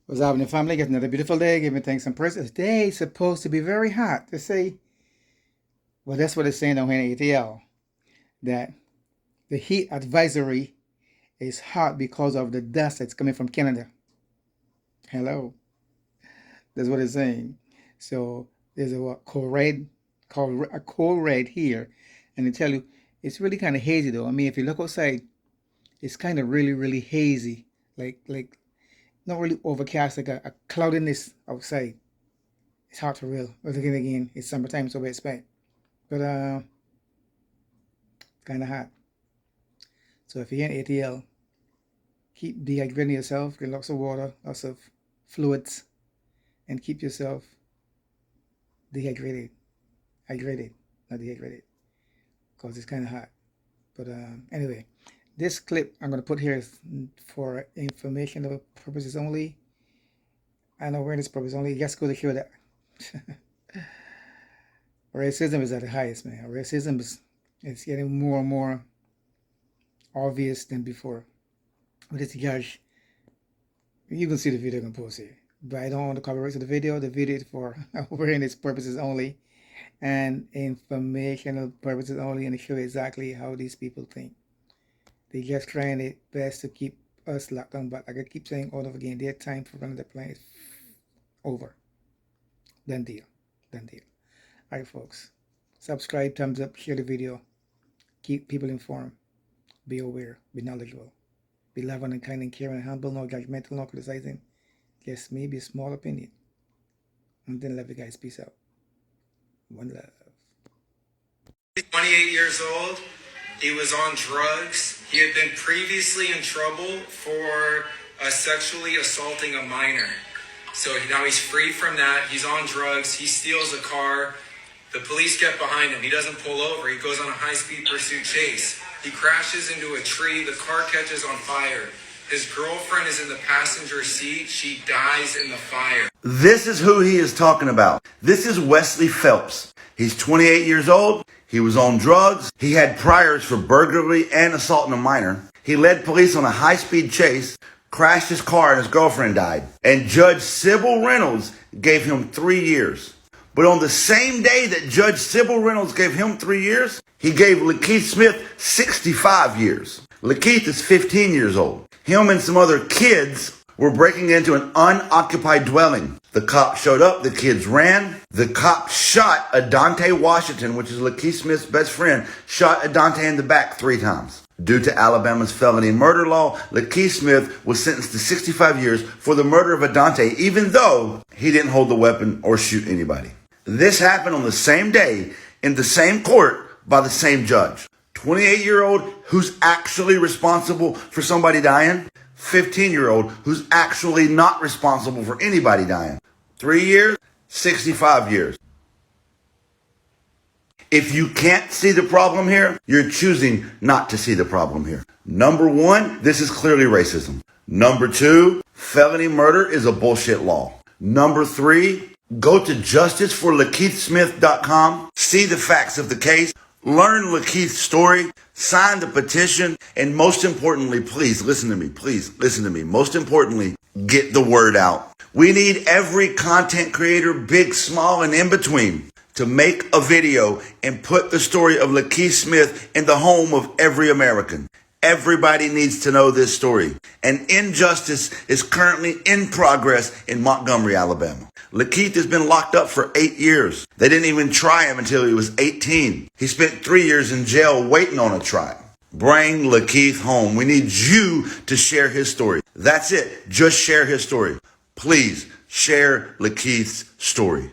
Was having the family, getting another beautiful day, giving thanks and praise. Today is supposed to be very hot. They say, well, that's what it's saying down here in ATL, that the heat advisory is hot because of the dust that's coming from Canada. Hello. That's what it's saying. So there's a what, code red, called a code red here, and they tell you it's really kind of hazy though. I mean, if you look outside, it's kind of really hazy, like not really overcast, like a cloudiness outside. It's hard to real. But again, it's summertime, so we expect. But it's kind of hot. So if you're in ATL, keep dehydrating yourself. Drink lots of water, lots of fluids, and keep yourself dehydrated. Hydrated, not dehydrated, because it's kind of hot. But anyway, this clip I'm going to put here is for informational purposes only. I know awareness purpose only. Just go to show that racism is at the highest, man. Racism is getting more and more obvious than before. But this judge, you can see the video I can post here. But I don't want to copyright the video. The video is for awareness purposes only and informational purposes only, and to show exactly how these people think. They're just trying their best to keep us locked down. But like I keep saying all over again, their time for running the plane is over. Done deal. Done deal. All right, folks. Subscribe, thumbs up, share the video. Keep people informed. Be aware. Be knowledgeable. Be loving and kind and caring and humble, no judgmental, no criticizing. Just maybe a small opinion. And then love you guys. Peace out. One love. 28 years old. He was on drugs. He had been previously in trouble for sexually assaulting a minor. So now he's free from that. He's on drugs. He steals a car. The police get behind him. He doesn't pull over. He goes on a high-speed pursuit chase. He crashes into a tree. The car catches on fire. His girlfriend is in the passenger seat. She dies in the fire. This is who he is talking about. This is Wesley Phelps. He's 28 years old. He was on drugs. He had priors for burglary and assaulting a minor. He led police on a high-speed chase, crashed his car, and his girlfriend died. And Judge Sybil Reynolds gave him 3 years. But on the same day that Judge Sybil Reynolds gave him 3 years, he gave Lakeith Smith 65 years. Lakeith is 15 years old. Him and some other kids were breaking into an unoccupied dwelling. The cops showed up. The kids ran. The cop shot Adante Washington, which is Lakeith Smith's best friend, shot Adante in the back 3 times. Due to Alabama's felony murder law, Lakeith Smith was sentenced to 65 years for the murder of Adante, even though he didn't hold the weapon or shoot anybody. This happened on the same day in the same court by the same judge. 28-year-old who's actually responsible for somebody dying. 15-year-old who's actually not responsible for anybody dying. 3 years, 65 years. If you can't see the problem here, you're choosing not to see the problem here. Number 1, this is clearly racism. Number 2, felony murder is a bullshit law. Number 3, go to justiceforlakeithsmith.com, see the facts of the case, learn Lakeith's story, sign the petition, and most importantly, please listen to me. Please listen to me. Most importantly, get the word out. We need every content creator, big, small, and in between, to make a video and put the story of Lakeith Smith in the home of every American. Everybody needs to know this story. An injustice is currently in progress in Montgomery, Alabama. Lakeith has been locked up for 8 years. They didn't even try him until he was 18. He spent 3 years in jail waiting on a trial. Bring Lakeith home. We need you to share his story. That's it. Just share his story. Please share Lakeith's story.